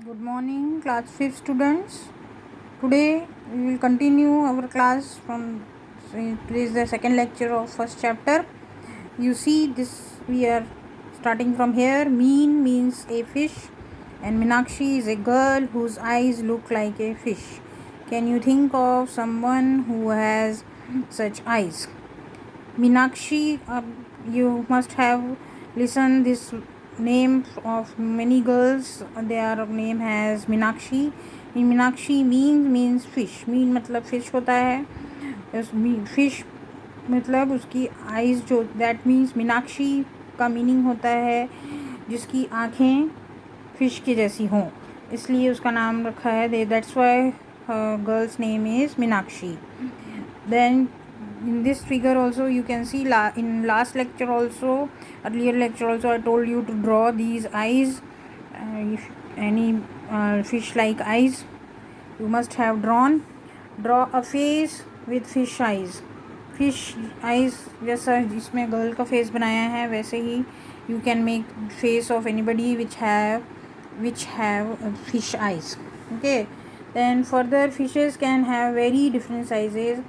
Good morning, class 5 students. Today we will continue our class from today is the second lecture of first chapter. You see this we are starting from here. Meen means a fish and Minakshi is a girl whose eyes look like a fish. Can you think of someone who has such eyes? Minakshi, you must have listened this name of many girls. Their name has Minakshi. In Minakshi means fish. Mean मतलब fish होता है. Fish मतलब उसकी eyes जो that means Meenakshi का meaning होता है जिसकी आँखें फिश की जैसी हों, इसलिए उसका नाम रखा है. That's why girl's name is Minakshi. Then in this figure also you can see in last lecture also, earlier lecture also, I told you to draw these eyes. If any fish like eyes you must have draw a face with fish eyes. Fish eyes जैसा जिसमें girl का face बनाया है वैसे ही you can make face of anybody which have fish eyes. Okay, then further fishes can have very different sizes.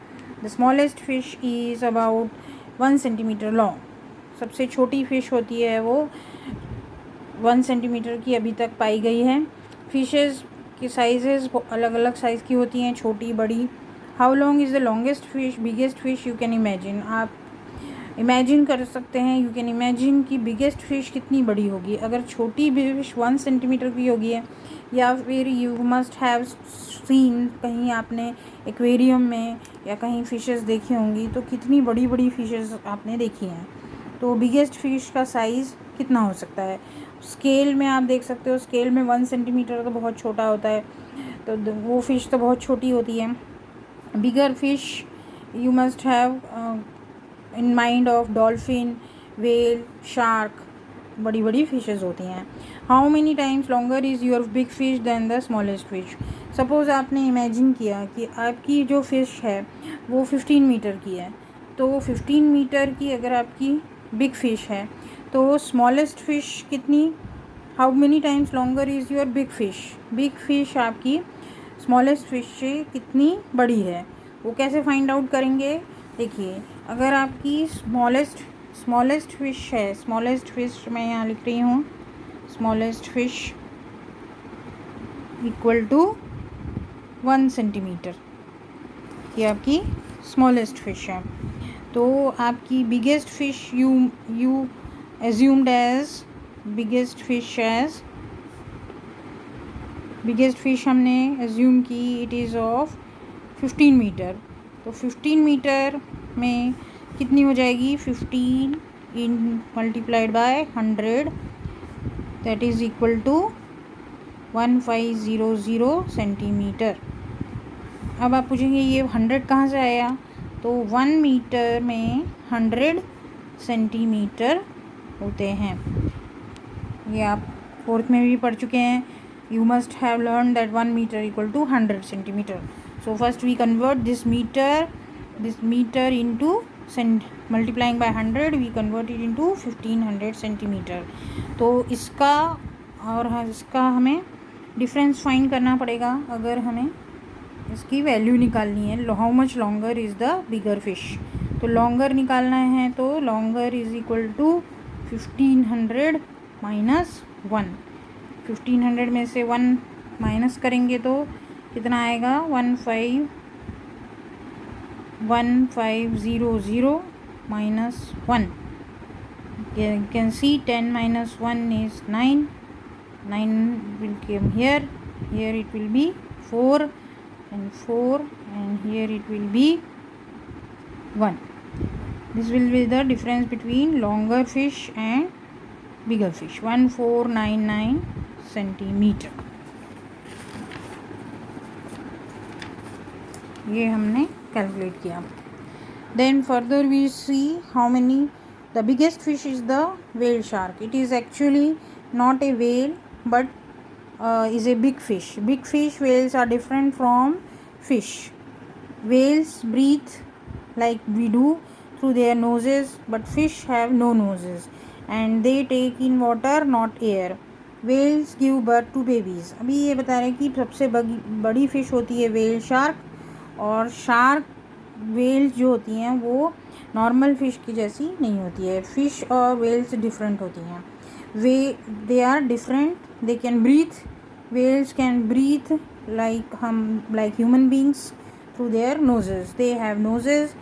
The smallest fish is about 1 centimeter long. सबसे छोटी fish होती है वो 1 सेंटीमीटर की अभी तक पाई गई है. फिशेस की साइजेस अलग अलग साइज़ की होती हैं, छोटी बड़ी. How long is the longest fish, biggest fish you can imagine. आप इमेजिन कर सकते हैं, यू कैन इमेजिन कि बिगेस्ट फ़िश कितनी बड़ी होगी. अगर छोटी फिश 1 सेंटीमीटर की होगी है, या फिर यू मस्ट हैव सीन कहीं आपने एक्वेरियम में या कहीं फ़िशेस देखी होंगी तो कितनी बड़ी बड़ी फ़िशेस आपने देखी हैं. तो बिगेस्ट फ़िश का साइज़ कितना हो सकता है. स्केल में आप देख सकते हो, स्केल में 1 सेंटीमीटर तो बहुत छोटा होता है, तो वो फ़िश तो बहुत छोटी होती है. Bigger fish you must have in mind of dolphin, whale, shark, बड़ी बड़ी फिशेस होती हैं. How many times longer is your big fish than the smallest fish. Suppose आपने इमेजिन किया कि आपकी जो फ़िश है वो 15 मीटर की है, तो 15 मीटर की अगर आपकी बिग फ़िश है तो स्मॉलेस्ट फ़िश कितनी, how many times longer is your big fish. Big fish आपकी स्मॉलेस्ट फिश से कितनी बड़ी है, वो कैसे फाइंड आउट करेंगे. देखिए, अगर आपकी स्मॉलेस्ट फिश है, स्मॉलेस्ट फिश मैं यहाँ लिख रही हूँ, smallest fish equal to 1 centimetre, ये आपकी स्मॉलेस्ट फिश है. तो आपकी biggest fish you assumed as biggest fish हमने एज्यूम की इट इज़ ऑफ 15 मीटर. तो 15 मीटर में कितनी हो जाएगी, 15 in multiplied by 100 that is equal to 1500 centimetre. अब आप पूछेंगे ये 100 कहाँ से आया, तो 1 मीटर में 100 सेंटीमीटर होते हैं. ये आप 4th में भी पढ़ चुके हैं. You must have learned that 1 meter equal to 100 centimeter. So first we convert this meter into multiplying by 100 we convert it into 1500 centimeter. तो इसका और इसका हमें डिफरेंस फाइंड करना पड़ेगा अगर हमें इसकी वैल्यू निकालनी है. How much longer is the bigger fish. तो लॉन्गर निकालना है तो longer is equal to 1500 minus 1. 1500 में से 1 माइनस करेंगे तो कितना आएगा, 1500 minus 1. you can see 10 minus 1 is 9 will come here it will be 4 and here it will be 1. this will be the difference between longer fish and bigger fish, 1499 centimetre. ये हमने calculate किया. Then further we see how many the biggest fish is the whale shark. It is actually not a whale but is a big fish. Big fish whales are different from fish. Whales breathe like we do through their noses, but fish have no noses and they take in water, not air. Whales give birth to babies. अभी ये बता रहे हैं कि सबसे बड़ी fish होती है वेल शार्क, और शार्क वेल्स जो होती हैं वो नॉर्मल फ़िश की जैसी नहीं होती है। फ़िश और वेल्स डिफरेंट होती हैं। They are different, they can breathe, whales can breathe like human beings through their noses. They have noses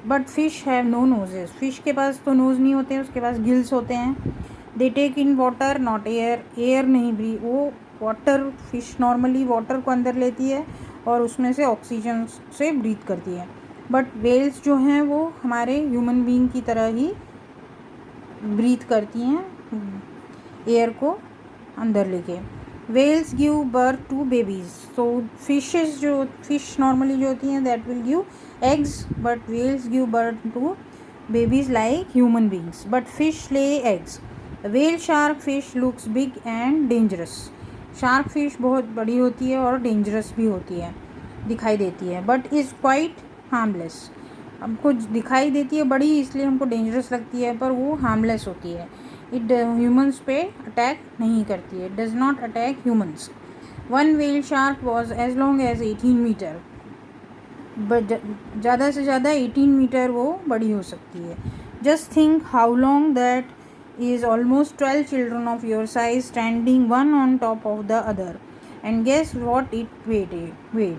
but fish have no noses. Fish के पास तो नोज़ नहीं होते हैं, उसके पास गिल्स होते हैं। They take in water not air, air नहीं भी, वो वाटर, फिश नॉर्मली वाटर को अंदर लेती है और उसमें से ऑक्सीजन से ब्रीथ करती है। बट वेल्स जो हैं वो हमारे ह्यूमन बीइंग की तरह ही ब्रीथ करती हैं एयर को अंदर लेके। Whales give birth to babies. तो फिश नॉर्मली जो होती हैं that will give eggs, but whales give birth to babies like human beings, but fish lay eggs. Whale shark fish looks big and dangerous. Shark fish बहुत बड़ी होती है और dangerous भी होती है, दिखाई देती है, बट इज़ क्वाइट हार्मलेस। हमको दिखाई देती है बड़ी इसलिए हमको डेंजरस लगती है, पर वो हार्मलेस होती है। इट ह्यूमन्स पे अटैक नहीं करती है, does not attack humans. One whale shark was as long as 18 metre, but ज़्यादा से ज़्यादा 18 मीटर वो बड़ी हो सकती है। Just think how long that is almost 12 children of your size standing one on top of the other, and guess what it weighed.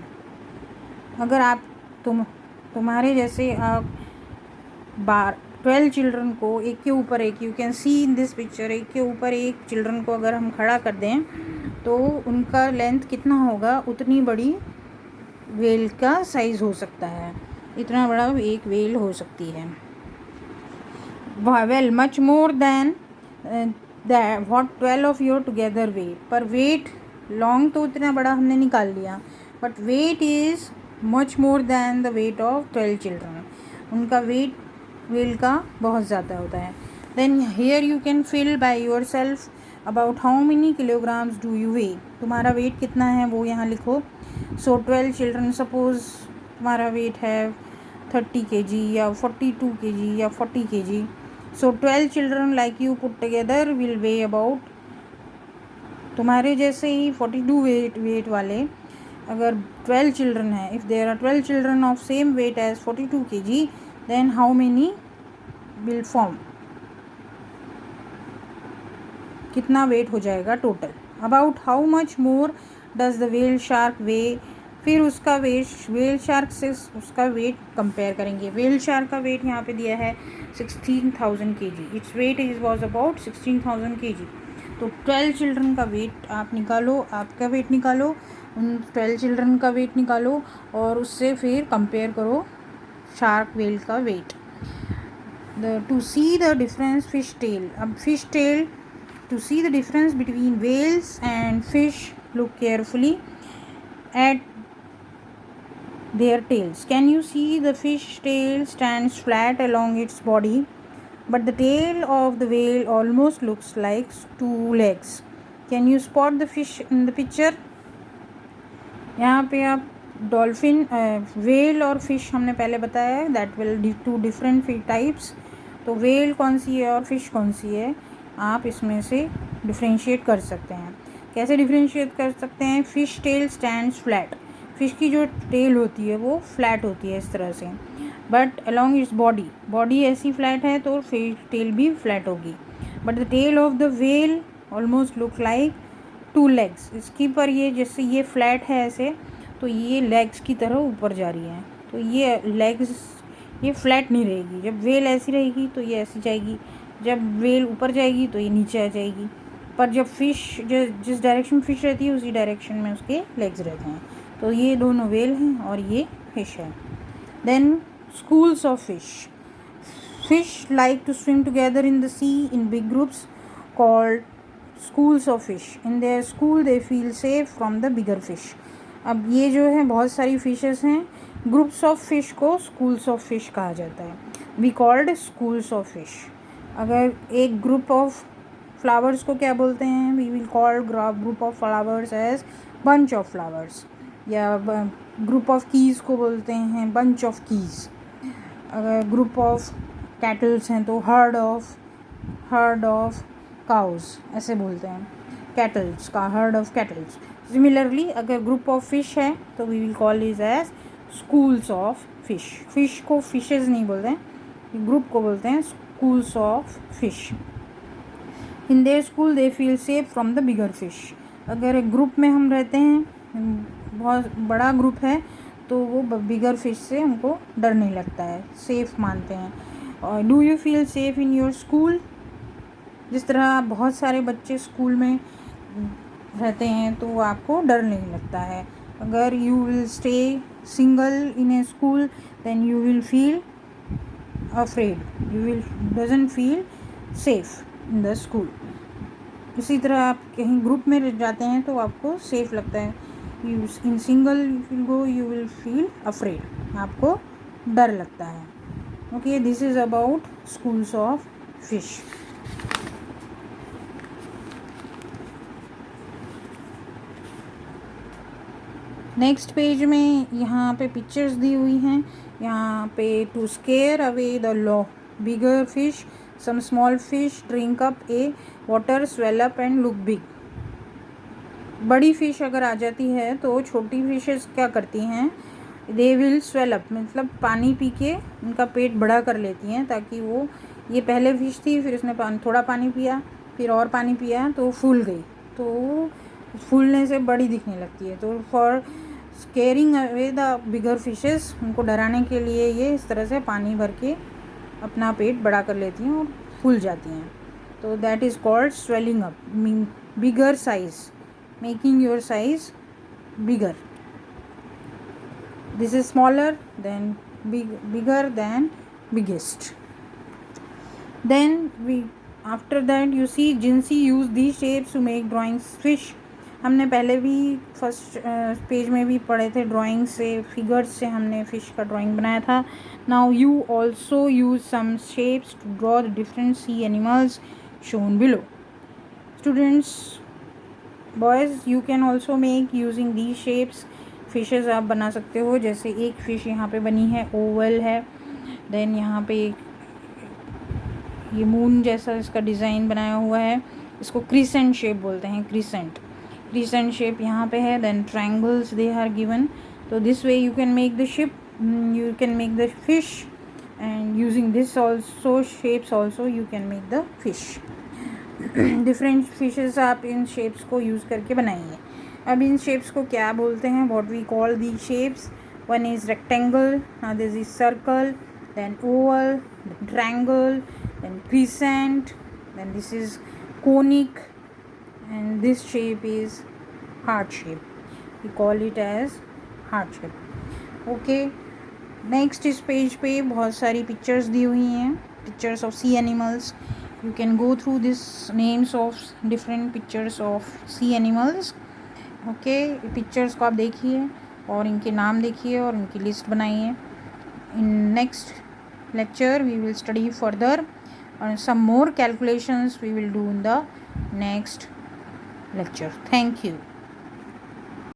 अगर आप तुम्हारे जैसे आप 12 चिल्ड्रन को एक के ऊपर एक, you can see in this picture, एक के ऊपर एक चिल्ड्रन को अगर हम खड़ा कर दें तो उनका लेंथ कितना होगा, उतनी बड़ी वेल का साइज़ हो सकता है, इतना बड़ा एक वेल हो सकती है। Well much more than what 12 of your together weight, पर वेट लॉन्ग तो उतना बड़ा हमने निकाल लिया, but weight is much more than the weight of 12 children. उनका वेट वेल का बहुत ज़्यादा होता है। Then here you can fill by yourself about how many kilograms do you weigh. तुम्हारा वेट कितना है वो यहाँ लिखो। सो 12 चिल्ड्रन, सपोज तुम्हारा वेट है 30 kg या 42 kg या 40 kg। So 12 children like you put together will way about, तुम्हारे जैसे ही 42 वेट वाले अगर 12 चिल्ड्रन हैं, if there are 12 children of same weight age 42 kg, then how many will form, कितना वेट हो जाएगा total. About how much more does the whale shark weigh, फिर उसका वेल शार्क से उसका वेट कंपेयर करेंगे। वेल शार्क का weight यहाँ पे दिया है 16,000 kg, it's weight is was about 16,000 kg। तो 12 चिल्ड्रन का वेट आप निकालो, आपका वेट निकालो, उन 12 चिल्ड्रन का वेट निकालो और उससे फिर कंपेयर करो शार्क वेल का weight. To see the difference fish tail, अब fish tail, to see the difference between whales and fish, look carefully at their tails. Can you see the fish tail stands flat along its body, but the tail of the whale almost looks like two legs. Can you spot the fish in the picture? यहाँ पे आप dolphin, well और fish हमने पहले बताया है, that will two different types. तो whale कौन सी है और फिश कौन सी है, आप इसमें से डिफ्रेंशिएट कर सकते हैं। कैसे डिफ्रेंशिएट कर सकते हैं? Fish tail stands flat, fish की जो टेल होती है वो फ्लैट होती है इस तरह से, बट अलॉन्ग इट्स बॉडी ऐसी फ्लैट है तो फिश टेल भी फ्लैट होगी। But the tail of the whale almost look like two legs, इसकी पर ये जैसे ये फ्लैट है ऐसे, तो ये लेग्स की तरह ऊपर जा रही है, तो ये लेग्स ये फ्लैट नहीं रहेगी। जब वेल ऐसी रहेगी तो ये ऐसी जाएगी, जब वेल ऊपर जाएगी तो ये नीचे आ जाएगी। पर जब फिश जिस डायरेक्शन में फिश रहती है उसी डायरेक्शन में उसके लेग्स रहते हैं। तो ये दोनों वेल हैं और ये फिश है। Then schools of fish like to swim together in the sea in big groups called schools of fish. In their school they feel safe from the bigger fish. अब ये जो है बहुत सारी फिशेस हैं, ग्रुप्स ऑफ फिश को schools of fish कहा जाता है। We called schools of fish. अगर एक ग्रुप ऑफ फ्लावर्स को क्या बोलते हैं? We will call group of flowers as bunch of flowers, या ग्रुप ऑफ कीज़ को बोलते हैं बंच ऑफ कीज़। अगर ग्रुप ऑफ कैटल्स हैं तो हर्ड ऑफ काउज ऐसे बोलते हैं। कैटल्स का, हर्ड ऑफ कैटल्स. सिमिलरली अगर ग्रुप ऑफ फिश है तो we will call is as schools of fish. Fish को फिशेज नहीं बोलते हैं, ग्रुप को बोलते हैं schools of fish. In their school they feel safe from the bigger fish. अगर एक ग्रुप में हम रहते हैं, बहुत बड़ा ग्रुप है, तो वो बिगर फिश से हमको डर नहीं लगता है, सेफ मानते हैं. और do you feel safe in your school. जिस तरह बहुत सारे बच्चे स्कूल में रहते हैं तो आपको डर नहीं लगता है. अगर you will stay single in a school then you will feel afraid, you will doesn't feel safe in the school. इसी तरह आप कहीं ग्रुप में जाते हैं तो आपको सेफ लगता है. You in single will go you will feel afraid, आपको डर लगता है. Okay, this is about schools of fish. Next page में यहाँ पे पिक्चर्स दी हुई हैं. यहाँ पे to scare away the law bigger fish some small fish drink up a water swell up and look big. बड़ी फिश अगर आ जाती है तो छोटी फिशेस क्या करती हैं, दे विल स्वेल अप, मतलब पानी पी के उनका पेट बड़ा कर लेती हैं, ताकि वो, ये पहले फिश थी, फिर उसने थोड़ा पानी पिया, फिर और पानी पिया तो फूल गई, तो फूलने से बड़ी दिखने लगती है. तो for squaring away the bigger fishes, उनको डराने के लिए ये इस तरह से पानी भर के अपना पेट बड़ा कर लेती हैं और फूल जाती हैं. तो that is called swelling up, mean bigger size, making your size bigger. This is smaller than bigger than biggest. Then we after that you see जिनसी use the shapes to make drawings fish. हमने पहले भी first page में भी पढ़े थे, drawing से, figures से हमने फिश का ड्राइंग बनाया था. Now you also use some shapes to draw the different sea animals shown below. Students, boys, you can also make using the shapes. Fishes आप बना सकते हो. जैसे एक फ़िश यहाँ पे बनी है, ओवल है. देन यहाँ पे ये मून जैसा इसका डिज़ाइन बनाया हुआ है, इसको क्रिसेंट शेप बोलते हैं. क्रिसेंट शेप यहाँ पे है. Then triangles they are given. तो this way you can make the ship, you can make the fish, and using this also shapes also you can make the fish. Different fishes आप इन shapes को use करके बनाइए. अब इन shapes को क्या बोलते हैं, what we call the shapes. One is rectangle, this is circle, then oval, then triangle, then crescent, then this is conic, and this shape is heart shape. We call it as heart shape. Okay, next इस page पे बहुत सारी pictures दी हुई हैं, pictures of sea animals. You can go through this names of different pictures of sea animals. Okay, pictures को आप देखिए और इनके नाम देखिए और इनकी लिस्ट बनाइए. In next lecture we will study further and some more calculations we will do in the next lecture. Thank you.